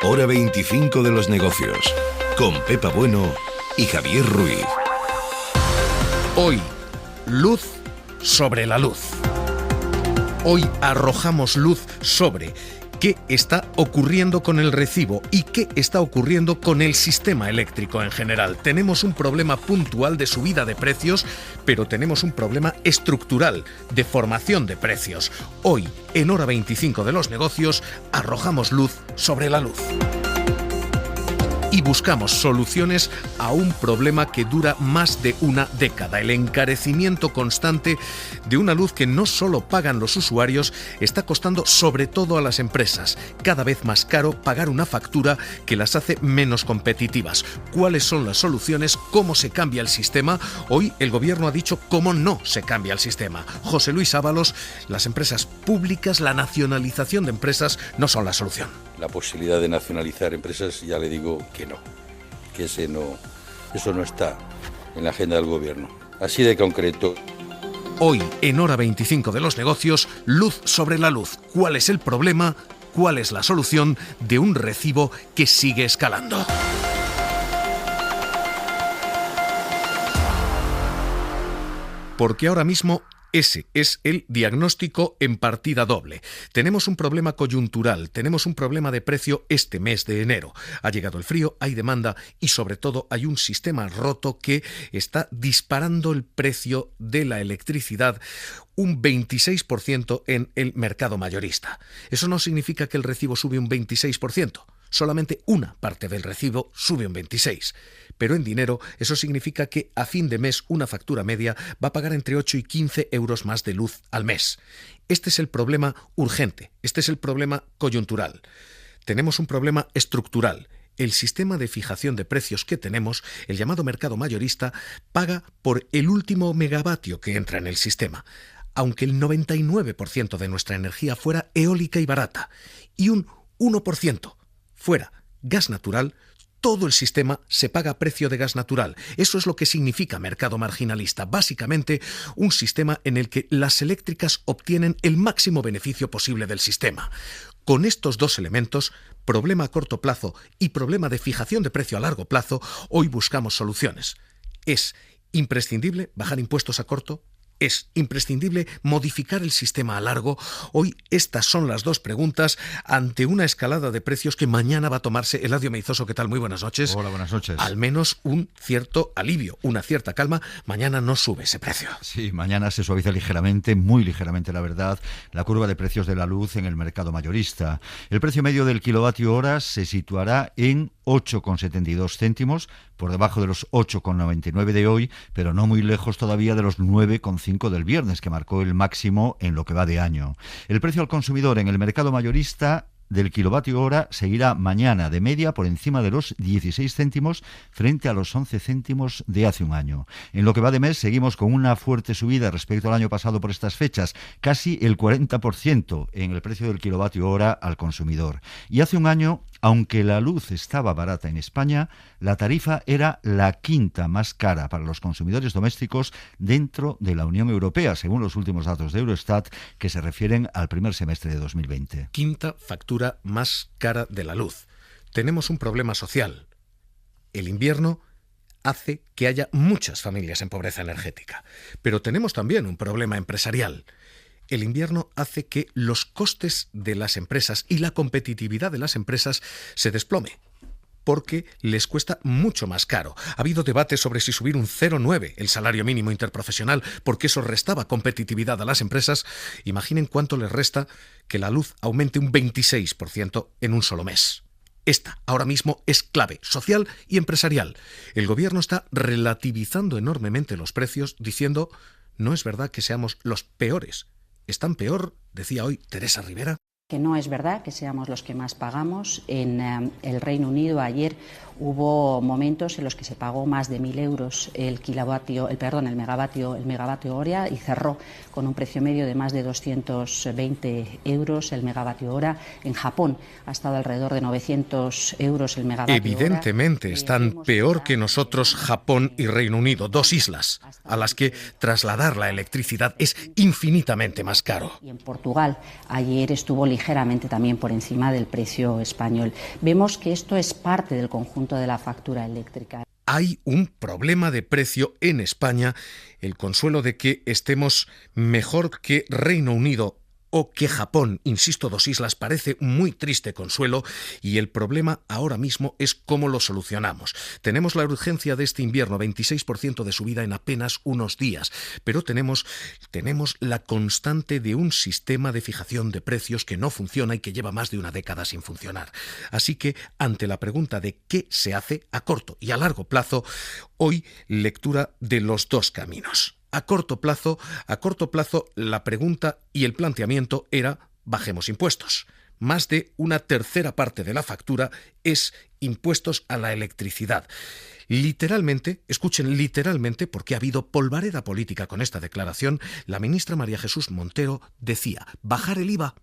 Hora 25 de los negocios, con Pepa Bueno y Javier Ruiz. Hoy, luz sobre la luz. Hoy arrojamos luz sobre qué está ocurriendo con el recibo y qué está ocurriendo con el sistema eléctrico en general. Tenemos un problema puntual de subida de precios, pero tenemos un problema estructural de formación de precios. Hoy, en Hora 25 de los negocios, arrojamos luz sobre la luz. Y buscamos soluciones a un problema que dura más de una década. El encarecimiento constante de una luz que no solo pagan los usuarios, está costando sobre todo a las empresas. Cada vez más caro pagar una factura que las hace menos competitivas. ¿Cuáles son las soluciones? ¿Cómo se cambia el sistema? Hoy el gobierno ha dicho cómo no se cambia el sistema. José Luis Ábalos, las empresas públicas, la nacionalización de empresas no son la solución. La posibilidad de nacionalizar empresas, ya le digo que no, que eso no está en la agenda del gobierno. Así de concreto. Hoy, en Hora 25 de los negocios, luz sobre la luz. ¿Cuál es el problema? ¿Cuál es la solución de un recibo que sigue escalando? Porque ahora mismo ese es el diagnóstico en partida doble. Tenemos un problema coyuntural, tenemos un problema de precio este mes de enero. Ha llegado el frío, hay demanda y sobre todo hay un sistema roto que está disparando el precio de la electricidad un 26% en el mercado mayorista. Eso no significa que el recibo sube un 26%. Solamente una parte del recibo sube un 26%. Pero en dinero eso significa que a fin de mes una factura media va a pagar entre 8 y 15 euros más de luz al mes. Este es el problema urgente, este es el problema coyuntural. Tenemos un problema estructural. El sistema de fijación de precios que tenemos, el llamado mercado mayorista, paga por el último megavatio que entra en el sistema. Aunque el 99% de nuestra energía fuera eólica y barata y un 1% fuera gas natural, todo el sistema se paga a precio de gas natural. Eso es lo que significa mercado marginalista. Básicamente, un sistema en el que las eléctricas obtienen el máximo beneficio posible del sistema. Con estos dos elementos, problema a corto plazo y problema de fijación de precio a largo plazo, hoy buscamos soluciones. ¿Es imprescindible bajar impuestos a corto? ¿Es imprescindible modificar el sistema a largo? Hoy estas son las dos preguntas ante una escalada de precios que mañana va a tomarse. Eladio Meizoso, ¿qué tal? Muy buenas noches. Hola, buenas noches. Al menos un cierto alivio, una cierta calma. Mañana no sube ese precio. Sí, mañana se suaviza ligeramente, muy ligeramente la verdad, la curva de precios de la luz en el mercado mayorista. El precio medio del kilovatio hora se situará en 8,72 céntimos, por debajo de los 8,99 de hoy, pero no muy lejos todavía de los 9,5 del viernes, que marcó el máximo en lo que va de año. El precio al consumidor en el mercado mayorista del kilovatio hora seguirá mañana de media por encima de los 16 céntimos frente a los 11 céntimos de hace un año. En lo que va de mes seguimos con una fuerte subida respecto al año pasado por estas fechas, casi el 40% en el precio del kilovatio hora al consumidor. Y hace un año, aunque la luz estaba barata en España, la tarifa era la quinta más cara para los consumidores domésticos dentro de la Unión Europea, según los últimos datos de Eurostat que se refieren al primer semestre de 2020. Quinta factura más cara de la luz. Tenemos un problema social. El invierno hace que haya muchas familias en pobreza energética, pero tenemos también un problema empresarial. El invierno hace que los costes de las empresas y la competitividad de las empresas se desplome, porque les cuesta mucho más caro. Ha habido debate sobre si subir un 0,9 el salario mínimo interprofesional, porque eso restaba competitividad a las empresas. Imaginen cuánto les resta que la luz aumente un 26% en un solo mes. Esta ahora mismo es clave social y empresarial. El gobierno está relativizando enormemente los precios, diciendo no es verdad que seamos los peores. ¿Están peor?, decía hoy Teresa Rivera. Que no es verdad que seamos los que más pagamos. En el Reino Unido ayer hubo momentos en los que se pagó más de 1.000 euros el megavatio hora y cerró con un precio medio de más de 220 euros el megavatio hora. En Japón ha estado alrededor de 900 euros el megavatio hora. Evidentemente están peor que nosotros Japón y Reino Unido, dos islas a las que trasladar la electricidad es infinitamente más caro. Y en Portugal ayer estuvo ligeramente también por encima del precio español. Vemos que esto es parte del conjunto de la factura eléctrica. Hay un problema de precio en España. El consuelo de que estemos mejor que Reino Unido o que Japón, insisto, 2 islas, parece un muy triste consuelo, y el problema ahora mismo es cómo lo solucionamos. Tenemos la urgencia de este invierno, 26% de subida en apenas unos días, pero tenemos la constante de un sistema de fijación de precios que no funciona y que lleva más de una década sin funcionar. Así que, ante la pregunta de qué se hace a corto y a largo plazo, hoy lectura de los 2 caminos. A corto plazo, la pregunta y el planteamiento era: bajemos impuestos. Más de una tercera parte de la factura es impuestos a la electricidad. Literalmente, escuchen literalmente, porque ha habido polvareda política con esta declaración, la ministra María Jesús Montero decía: bajar el IVA.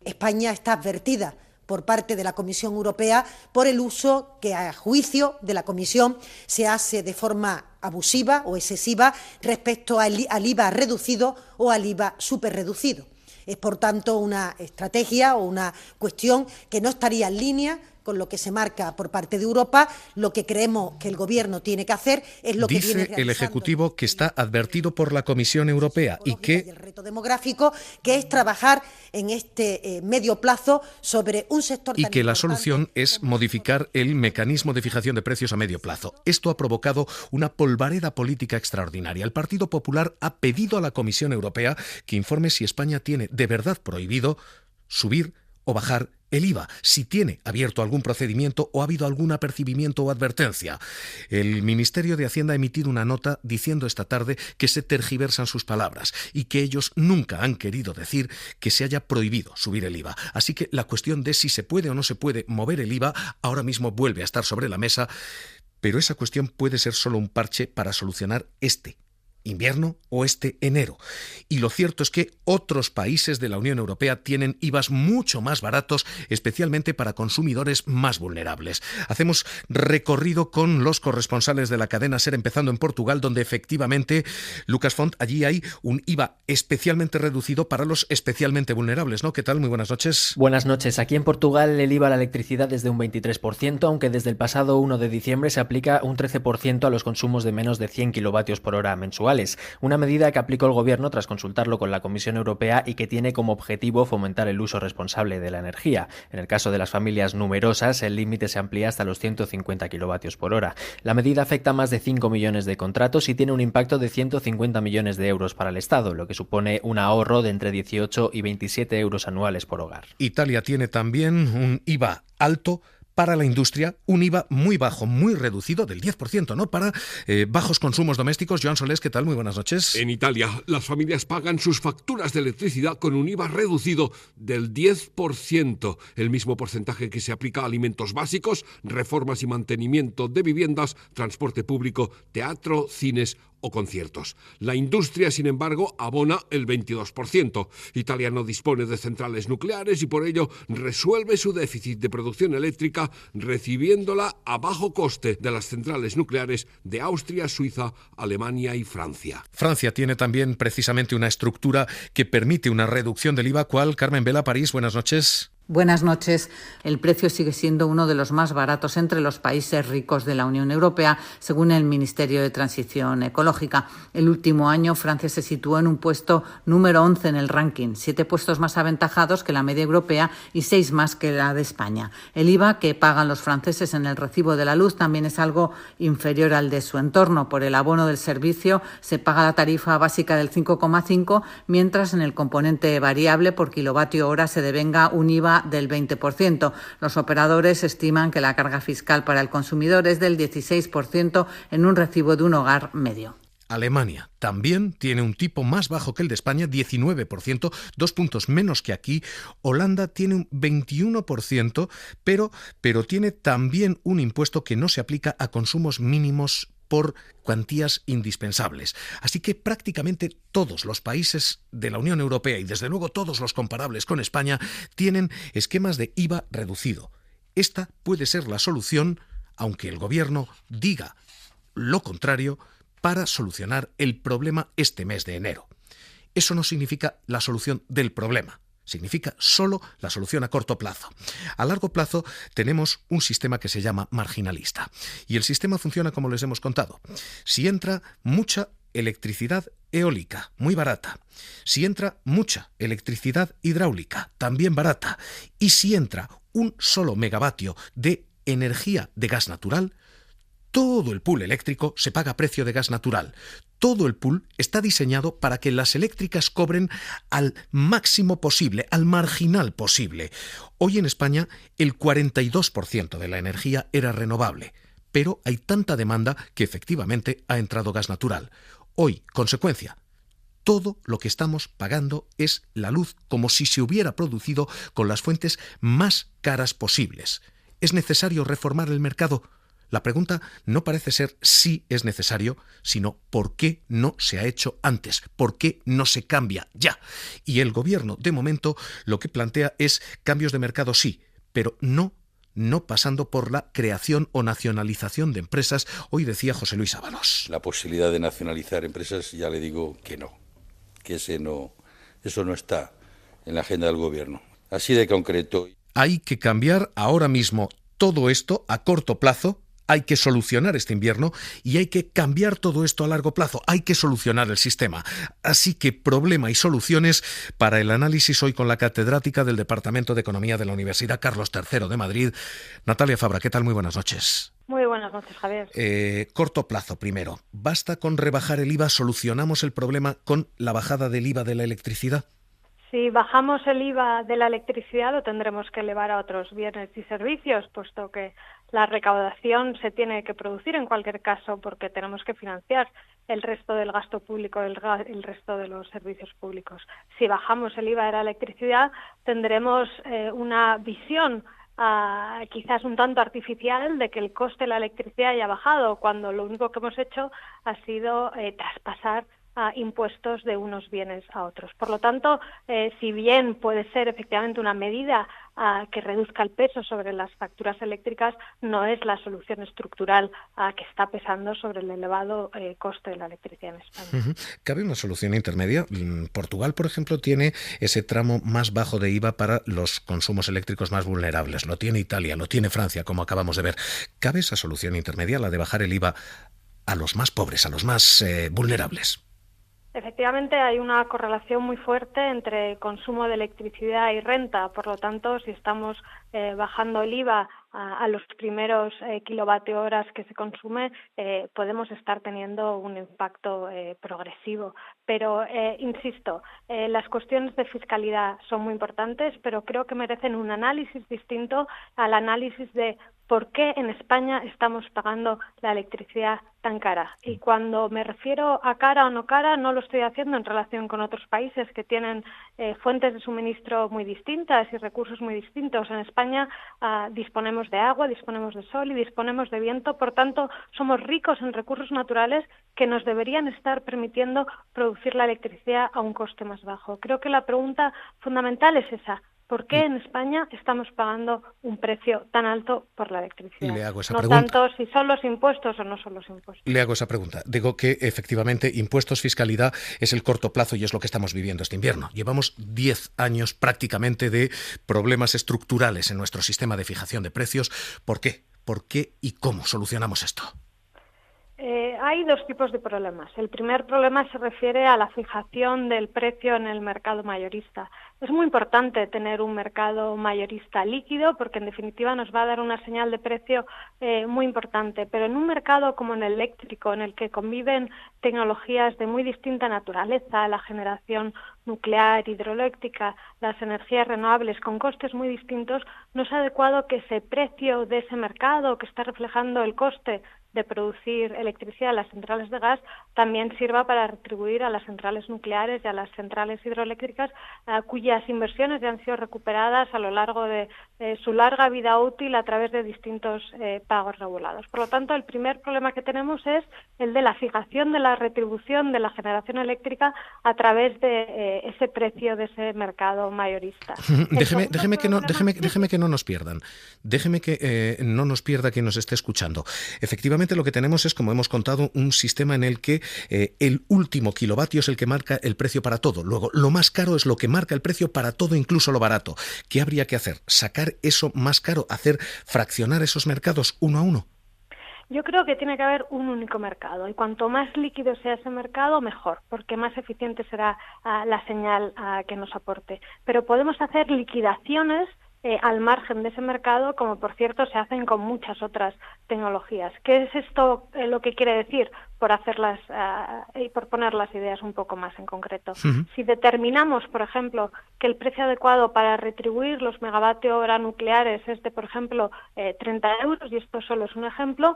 España está advertida por parte de la Comisión Europea por el uso que, a juicio de la Comisión, se hace de forma abusiva o excesiva respecto al IVA reducido o al IVA superreducido. Es, por tanto, una estrategia o una cuestión que no estaría en línea con lo que se marca por parte de Europa. Lo que creemos que el Gobierno tiene que hacer es lo que viene realizando. Dice el Ejecutivo que está advertido por la Comisión Europea y que el reto demográfico, que es trabajar en este medio plazo sobre un sector y que la solución es modificar el mecanismo de fijación de precios a medio plazo. Esto ha provocado una polvareda política extraordinaria. El Partido Popular ha pedido a la Comisión Europea que informe si España tiene de verdad prohibido subir o bajar el IVA, si tiene abierto algún procedimiento o ha habido algún apercibimiento o advertencia. El Ministerio de Hacienda ha emitido una nota diciendo esta tarde que se tergiversan sus palabras y que ellos nunca han querido decir que se haya prohibido subir el IVA. Así que la cuestión de si se puede o no se puede mover el IVA ahora mismo vuelve a estar sobre la mesa, pero esa cuestión puede ser solo un parche para solucionar este invierno o este enero. Y lo cierto es que otros países de la Unión Europea tienen IVAs mucho más baratos, especialmente para consumidores más vulnerables. Hacemos recorrido con los corresponsales de la cadena SER, empezando en Portugal, donde efectivamente, Lucas Font, allí hay un IVA especialmente reducido para los especialmente vulnerables, ¿no? ¿Qué tal? Muy buenas noches. Buenas noches. Aquí en Portugal el IVA a la electricidad es de un 23%, aunque desde el pasado 1 de diciembre se aplica un 13% a los consumos de menos de 100 kilovatios por hora mensuales. Una medida que aplicó el Gobierno tras consultarlo con la Comisión Europea y que tiene como objetivo fomentar el uso responsable de la energía. En el caso de las familias numerosas, el límite se amplía hasta los 150 kilovatios por hora. La medida afecta a más de 5 millones de contratos y tiene un impacto de 150 millones de euros para el Estado, lo que supone un ahorro de entre 18 y 27 euros anuales por hogar. Italia tiene también un IVA alto para la industria, un IVA muy bajo, muy reducido, del 10%, ¿no? Para bajos consumos domésticos. Joan Solés, ¿qué tal? Muy buenas noches. En Italia, las familias pagan sus facturas de electricidad con un IVA reducido del 10%, el mismo porcentaje que se aplica a alimentos básicos, reformas y mantenimiento de viviendas, transporte público, teatro, cines o conciertos. La industria, sin embargo, abona el 22%. Italia no dispone de centrales nucleares y por ello resuelve su déficit de producción eléctrica recibiéndola a bajo coste de las centrales nucleares de Austria, Suiza, Alemania y Francia. Francia tiene también precisamente una estructura que permite una reducción del IVA. ¿Cuál? Carmen Vela, París, buenas noches. Buenas noches. El precio sigue siendo uno de los más baratos entre los países ricos de la Unión Europea, según el Ministerio de Transición Ecológica. El último año, Francia se situó en un puesto número 11 en el ranking, 7 puestos más aventajados que la media europea y 6 más que la de España. El IVA que pagan los franceses en el recibo de la luz también es algo inferior al de su entorno. Por el abono del servicio se paga la tarifa básica del 5,5, mientras en el componente variable por kilovatio hora se devenga un IVA del 20%. Los operadores estiman que la carga fiscal para el consumidor es del 16% en un recibo de un hogar medio. Alemania también tiene un tipo más bajo que el de España, 19%, 2 puntos menos que aquí. Holanda tiene un 21%, pero tiene también un impuesto que no se aplica a consumos mínimos por cuantías indispensables. Así que prácticamente todos los países de la Unión Europea y desde luego todos los comparables con España tienen esquemas de IVA reducido. Esta puede ser la solución, aunque el Gobierno diga lo contrario, para solucionar el problema este mes de enero. Eso no significa la solución del problema. Significa solo la solución a corto plazo. A largo plazo tenemos un sistema que se llama marginalista. Y el sistema funciona como les hemos contado. Si entra mucha electricidad eólica, muy barata. Si entra mucha electricidad hidráulica, también barata. Y si entra un solo megavatio de energía de gas natural, todo el pool eléctrico se paga a precio de gas natural. Todo el pool está diseñado para que las eléctricas cobren al máximo posible, al marginal posible. Hoy en España el 42% de la energía era renovable, pero hay tanta demanda que efectivamente ha entrado gas natural. Hoy, consecuencia, todo lo que estamos pagando es la luz como si se hubiera producido con las fuentes más caras posibles. ¿Es necesario reformar el mercado? La pregunta no parece ser si es necesario, sino por qué no se ha hecho antes, por qué no se cambia ya. Y el gobierno, de momento, lo que plantea es cambios de mercado sí, pero no pasando por la creación o nacionalización de empresas. Hoy decía José Luis Ábalos. La posibilidad de nacionalizar empresas, ya le digo que no, que eso no está en la agenda del gobierno. Así de concreto. Hay que cambiar ahora mismo todo esto a corto plazo. Hay que solucionar este invierno y hay que cambiar todo esto a largo plazo. Hay que solucionar el sistema. Así que problema y soluciones para el análisis hoy con la catedrática del Departamento de Economía de la Universidad Carlos III de Madrid, Natalia Fabra. ¿Qué tal? Muy buenas noches. Muy buenas noches, Javier. Corto plazo primero. ¿Basta con rebajar el IVA? ¿Solucionamos el problema con la bajada del IVA de la electricidad? Si bajamos el IVA de la electricidad, lo tendremos que elevar a otros bienes y servicios, puesto que la recaudación se tiene que producir en cualquier caso porque tenemos que financiar el resto del gasto público, el resto de los servicios públicos. Si bajamos el IVA de la electricidad, tendremos una visión quizás un tanto artificial de que el coste de la electricidad haya bajado, cuando lo único que hemos hecho ha sido traspasar impuestos de unos bienes a otros. Por lo tanto, si bien puede ser efectivamente una medida que reduzca el peso sobre las facturas eléctricas, no es la solución estructural que está pesando sobre el elevado coste de la electricidad en España. ¿Cabe una solución intermedia? Portugal, por ejemplo, tiene ese tramo más bajo de IVA para los consumos eléctricos más vulnerables. Lo tiene Italia, lo tiene Francia, como acabamos de ver. ¿Cabe esa solución intermedia, la de bajar el IVA a los más pobres, a los más vulnerables? Efectivamente, hay una correlación muy fuerte entre consumo de electricidad y renta. Por lo tanto, si estamos bajando el IVA a los primeros kilovatio horas que se consume, podemos estar teniendo un impacto progresivo. Pero, insisto, las cuestiones de fiscalidad son muy importantes, pero creo que merecen un análisis distinto al análisis de por qué en España estamos pagando la electricidad tan cara. Y cuando me refiero a cara o no cara, no lo estoy haciendo en relación con otros países que tienen fuentes de suministro muy distintas y recursos muy distintos. En España disponemos de agua, disponemos de sol y disponemos de viento. Por tanto, somos ricos en recursos naturales que nos deberían estar permitiendo producir la electricidad a un coste más bajo. Creo que la pregunta fundamental es esa. ¿Por qué en España estamos pagando un precio tan alto por la electricidad? Le hago esa no pregunta. Tanto si son los impuestos o no son los impuestos. Le hago esa pregunta. Digo que efectivamente impuestos, fiscalidad es el corto plazo y es lo que estamos viviendo este invierno. Llevamos 10 años prácticamente de problemas estructurales en nuestro sistema de fijación de precios. ¿Por qué? ¿Por qué y cómo solucionamos esto? Hay dos tipos de problemas. El primer problema se refiere a la fijación del precio en el mercado mayorista. Es muy importante tener un mercado mayorista líquido porque en definitiva nos va a dar una señal de precio muy importante, pero en un mercado como en el eléctrico, en el que conviven tecnologías de muy distinta naturaleza, la generación nuclear, hidroeléctrica, las energías renovables con costes muy distintos, no es adecuado que ese precio de ese mercado que está reflejando el coste de producir electricidad a las centrales de gas también sirva para retribuir a las centrales nucleares y a las centrales hidroeléctricas cuyas inversiones ya han sido recuperadas a lo largo de su larga vida útil a través de distintos pagos regulados. Por lo tanto, el primer problema que tenemos es el de la fijación de la retribución de la generación eléctrica a través de ese precio de ese mercado mayorista. Déjeme que no nos pierdan. Déjeme que no nos pierda quien nos esté escuchando. Efectivamente, realmente lo que tenemos es, como hemos contado, un sistema en el que el último kilovatio es el que marca el precio para todo. Luego, lo más caro es lo que marca el precio para todo, incluso lo barato. ¿Qué habría que hacer? ¿Sacar eso más caro? ¿Hacer fraccionar esos mercados uno a uno? Yo creo que tiene que haber un único mercado y cuanto más líquido sea ese mercado, mejor, porque más eficiente será la señal que nos aporte. Pero podemos hacer liquidaciones al margen de ese mercado, como por cierto se hacen con muchas otras tecnologías. ¿Qué es esto lo que quiere decir? Por hacerlas y por poner las ideas un poco más en concreto. Si determinamos, por ejemplo, que el precio adecuado para retribuir los megavatio hora nucleares es de, por ejemplo, 30 euros, y esto solo es un ejemplo,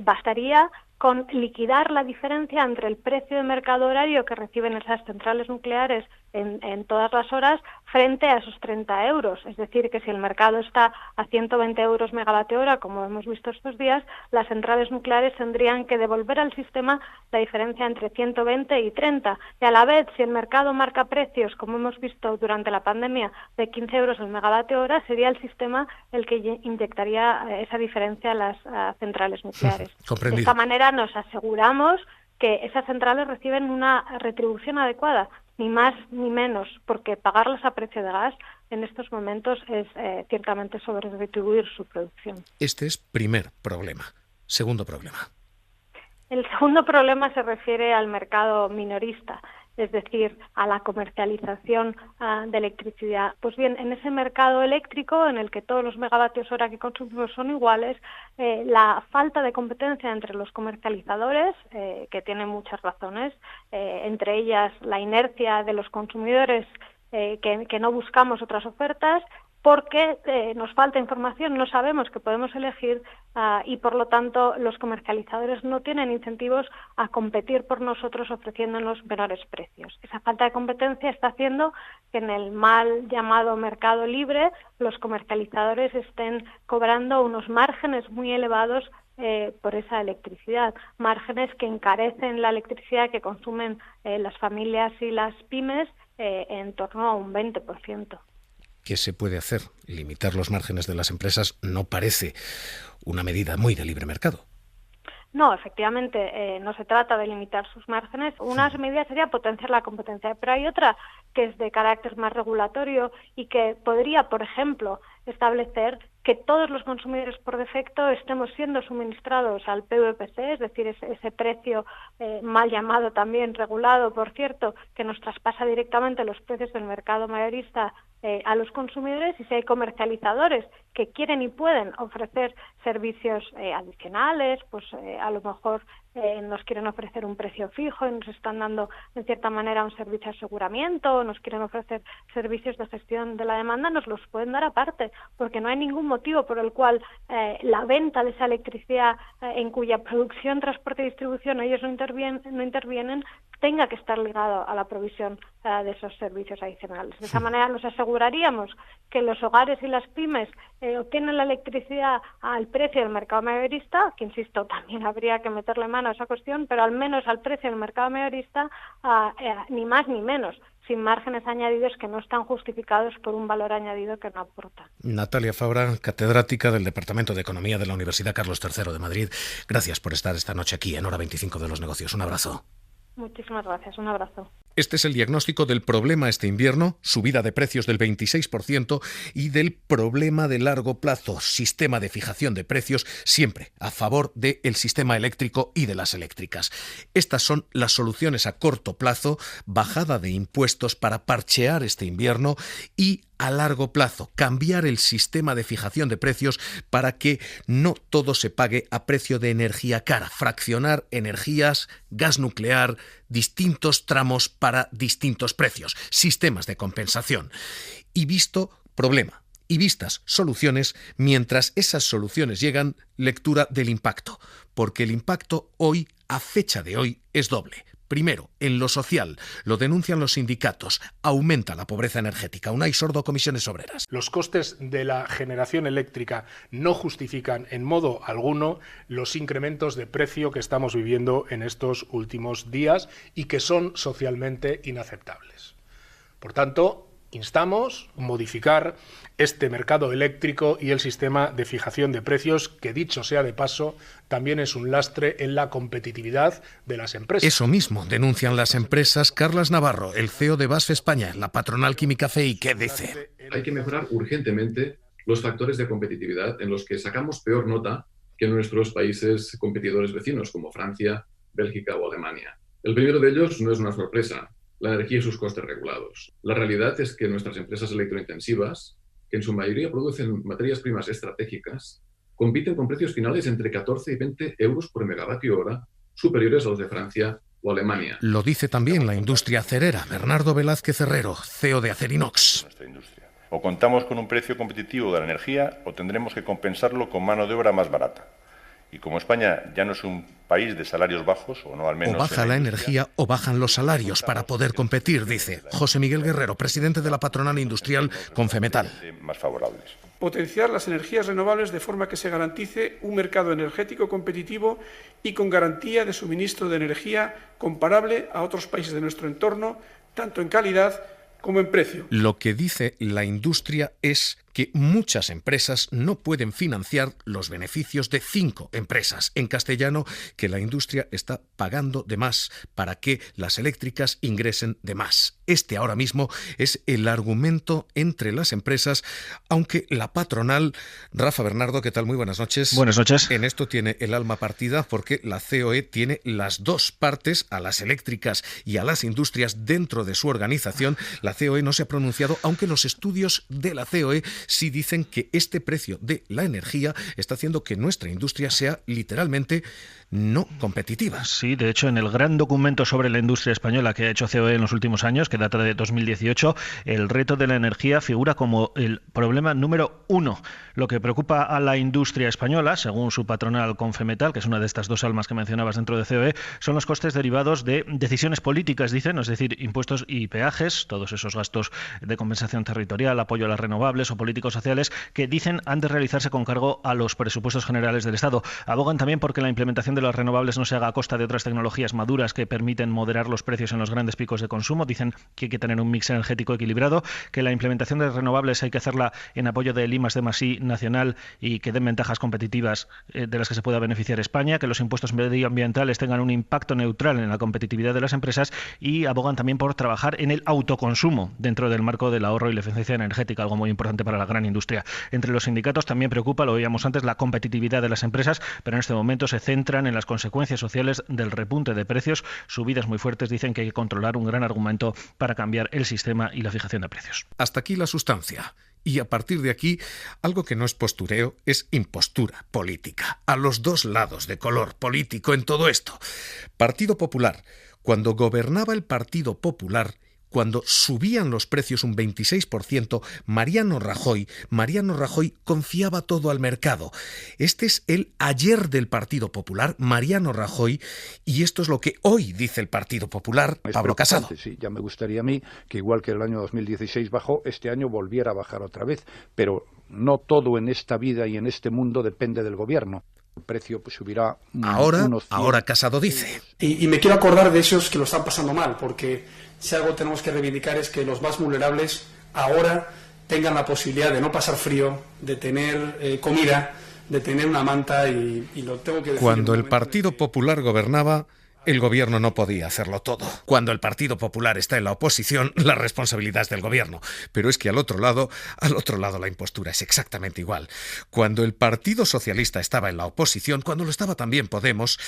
bastaría con liquidar la diferencia entre el precio de mercado horario que reciben esas centrales nucleares en todas las horas frente a esos 30 euros. Es decir, que si el mercado está a 120 euros megavatio hora, como hemos visto estos días, las centrales nucleares tendrían que devolver al sistema la diferencia entre 120 y 30. Y a la vez, si el mercado marca precios, como hemos visto durante la pandemia, de 15 euros el megavatio hora, sería el sistema el que inyectaría esa diferencia a las centrales nucleares. De esta manera nos aseguramos que esas centrales reciben una retribución adecuada, ni más ni menos, porque pagarlas a precio de gas en estos momentos es ciertamente sobre retribuir su producción. Este es primer problema. Segundo problema. El segundo problema se refiere al mercado minorista, es decir, a la comercialización de electricidad. Pues bien, en ese mercado eléctrico, en el que todos los megavatios hora que consumimos son iguales, la falta de competencia entre los comercializadores, que tiene muchas razones, entre ellas la inercia de los consumidores, que no buscamos otras ofertas, porque nos falta información, no sabemos qué podemos elegir y por lo tanto los comercializadores no tienen incentivos a competir por nosotros ofreciéndonos menores precios. Esa falta de competencia está haciendo que en el mal llamado mercado libre los comercializadores estén cobrando unos márgenes muy elevados por esa electricidad, márgenes que encarecen la electricidad que consumen las familias y las pymes en torno a un 20%. ¿Qué se puede hacer? Limitar los márgenes de las empresas no parece una medida muy de libre mercado. No, efectivamente, no se trata de limitar sus márgenes. Una medida sería potenciar la competencia, pero hay otra que es de carácter más regulatorio y que podría, por ejemplo, establecer que todos los consumidores por defecto estemos siendo suministrados al PVPC, es decir, ese precio mal llamado también regulado, por cierto, que nos traspasa directamente los precios del mercado mayorista a los consumidores, y si hay comercializadores que quieren y pueden ofrecer servicios adicionales, pues a lo mejor nos quieren ofrecer un precio fijo y nos están dando en cierta manera un servicio de aseguramiento, nos quieren ofrecer servicios de gestión de la demanda, nos los pueden dar aparte, porque no hay ningún motivo por el cual la venta de esa electricidad en cuya producción, transporte y distribución ellos no intervienen tenga que estar ligado a la provisión de esos servicios adicionales. De esa manera nos aseguraríamos que los hogares y las pymes obtienen la electricidad al precio del mercado mayorista, que insisto, también habría que meterle mano a esa cuestión, pero al menos al precio del mercado mayorista, ni más ni menos, sin márgenes añadidos que no están justificados por un valor añadido que no aporta. Natalia Fabra, catedrática del Departamento de Economía de la Universidad Carlos III de Madrid. Gracias por estar esta noche aquí en Hora 25 de los Negocios. Un abrazo. Muchísimas gracias. Un abrazo. Este es el diagnóstico del problema este invierno, subida de precios del 26%, y del problema de largo plazo, sistema de fijación de precios, siempre a favor del sistema eléctrico y de las eléctricas. Estas son las soluciones a corto plazo, bajada de impuestos para parchear este invierno, y a largo plazo, cambiar el sistema de fijación de precios para que no todo se pague a precio de energía cara, fraccionar energías, gas nuclear, distintos tramos para distintos precios, sistemas de compensación. Y visto problema y vistas soluciones, mientras esas soluciones llegan, lectura del impacto, porque el impacto hoy, a fecha de hoy, es doble. Primero, en lo social, lo denuncian los sindicatos, aumenta la pobreza energética. Unai Sordo, Comisiones Obreras. Los costes de la generación eléctrica no justifican en modo alguno los incrementos de precio que estamos viviendo en estos últimos días y que son socialmente inaceptables. Por tanto, Instamos modificar este mercado eléctrico y el sistema de fijación de precios, que dicho sea de paso, también es un lastre en la competitividad de las empresas. Eso mismo denuncian las empresas. Carlas Navarro, el CEO de BASF España, la patronal química CEI, ¿qué dice? Hay que mejorar urgentemente los factores de competitividad en los que sacamos peor nota que nuestros países competidores vecinos, como Francia, Bélgica o Alemania. El primero de ellos no es una sorpresa: la energía y sus costes regulados. La realidad es que nuestras empresas electrointensivas, que en su mayoría producen materias primas estratégicas, compiten con precios finales entre 14 y 20 euros por megavatio hora, superiores a los de Francia o Alemania. Lo dice también la industria acerera. Bernardo Velázquez Herrero, CEO de Acerinox. O contamos con un precio competitivo de la energía o tendremos que compensarlo con mano de obra más barata. Y como España ya no es un país de salarios bajos, o no al menos... O baja la energía o bajan los salarios para poder competir, dice José Miguel Guerrero, presidente de la patronal industrial Confemetal. Más favorables. Potenciar las energías renovables de forma que se garantice un mercado energético competitivo y con garantía de suministro de energía comparable a otros países de nuestro entorno, tanto en calidad como en precio. Lo que dice la industria es que muchas empresas no pueden financiar los beneficios de 5 empresas. En castellano, que la industria está pagando de más para que las eléctricas ingresen de más. Este ahora mismo es el argumento entre las empresas, aunque la patronal... Rafa, Bernardo, ¿qué tal? Muy buenas noches. Buenas noches. En esto tiene el alma partida porque la COE tiene las dos partes, a las eléctricas y a las industrias, dentro de su organización. La COE no se ha pronunciado, aunque los estudios de la COE sí dicen que este precio de la energía está haciendo que nuestra industria sea literalmente no competitiva. Sí, de hecho, en el gran documento sobre la industria española que ha hecho COE en los últimos años, que data de 2018, el reto de la energía figura como el problema número 1. Lo que preocupa a la industria española, según su patronal Confemetal, que es una de estas dos almas que mencionabas dentro de COE, son los costes derivados de decisiones políticas, dicen, es decir, impuestos y peajes, todos esos gastos de compensación territorial, apoyo a las renovables o políticos sociales, que dicen han de realizarse con cargo a los presupuestos generales del Estado. Abogan también porque la implementación de las renovables no se haga a costa de otras tecnologías maduras que permiten moderar los precios en los grandes picos de consumo. Dicen que hay que tener un mix energético equilibrado, que la implementación de renovables hay que hacerla en apoyo del I+D+I nacional y que den ventajas competitivas de las que se pueda beneficiar España, que los impuestos medioambientales tengan un impacto neutral en la competitividad de las empresas, y abogan también por trabajar en el autoconsumo dentro del marco del ahorro y la eficiencia energética, algo muy importante para la gran industria. Entre los sindicatos también preocupa, lo veíamos antes, la competitividad de las empresas, pero en este momento se centran en las consecuencias sociales del repunte de precios. Subidas muy fuertes. Dicen que hay que controlar, un gran argumento para cambiar el sistema y la fijación de precios. Hasta aquí la sustancia. Y a partir de aquí, algo que no es postureo, es impostura política. A los dos lados de color político en todo esto. Partido Popular. Cuando gobernaba el Partido Popular, cuando subían los precios un 26%, Mariano Rajoy confiaba todo al mercado. Este es el ayer del Partido Popular, Mariano Rajoy, y esto es lo que hoy dice el Partido Popular, Pablo Casado. Sí, ya me gustaría a mí que igual que el año 2016 bajó, este año volviera a bajar otra vez, pero no todo en esta vida y en este mundo depende del gobierno. El precio pues subirá Ahora Casado dice. Y me quiero acordar de esos que lo están pasando mal, porque si algo tenemos que reivindicar es que los más vulnerables ahora tengan la posibilidad de no pasar frío, de tener comida, de tener una manta y lo tengo que decir. Cuando el Partido Popular gobernaba, el gobierno no podía hacerlo todo. Cuando el Partido Popular está en la oposición, la responsabilidad es del gobierno. Pero es que al otro lado la impostura es exactamente igual. Cuando el Partido Socialista estaba en la oposición, cuando lo estaba también Podemos,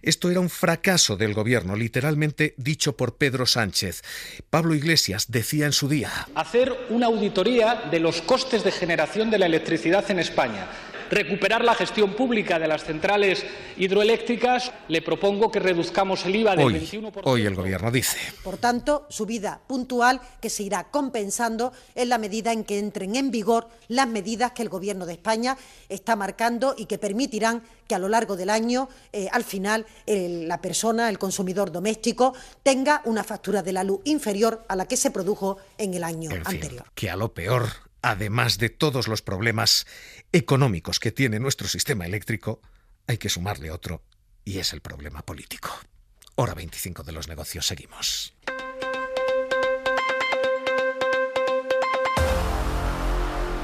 esto era un fracaso del gobierno, literalmente dicho por Pedro Sánchez. Pablo Iglesias decía en su día: hacer una auditoría de los costes de generación de la electricidad en España. Recuperar la gestión pública de las centrales hidroeléctricas. Le propongo que reduzcamos el IVA del 21%. Hoy el gobierno dice. Por tanto, subida puntual que se irá compensando en la medida en que entren en vigor las medidas que el gobierno de España está marcando y que permitirán que a lo largo del año, al final, la persona, el consumidor doméstico, tenga una factura de la luz inferior a la que se produjo en el año anterior. Que a lo peor, además de todos los problemas económicos que tiene nuestro sistema eléctrico, hay que sumarle otro, y es el problema político. Hora 25 de los negocios, seguimos.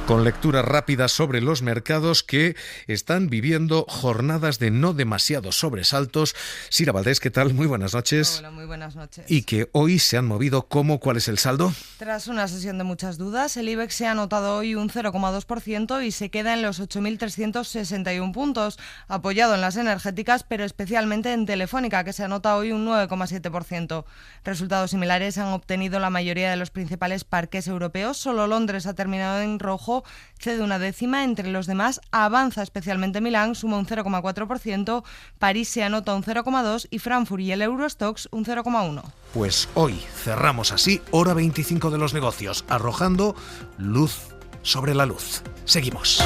Con lectura rápida sobre los mercados que están viviendo jornadas de no demasiados sobresaltos. Sira Valdés, ¿qué tal? Muy buenas noches. Hola, muy buenas noches. Y que hoy se han movido ¿cómo? ¿Cuál es el saldo? Tras una sesión de muchas dudas, el IBEX se ha anotado hoy un 0,2% y se queda en los 8.361 puntos, apoyado en las energéticas, pero especialmente en Telefónica, que se anota hoy un 9,7%. Resultados similares han obtenido la mayoría de los principales parques europeos. Solo Londres ha terminado en rojo, cede una décima, entre los demás avanza especialmente Milán, suma un 0,4%, París se anota un 0,2% y Frankfurt y el Eurostoxx un 0,1%. Pues hoy cerramos así hora 25 de los negocios, arrojando luz sobre la luz. Seguimos.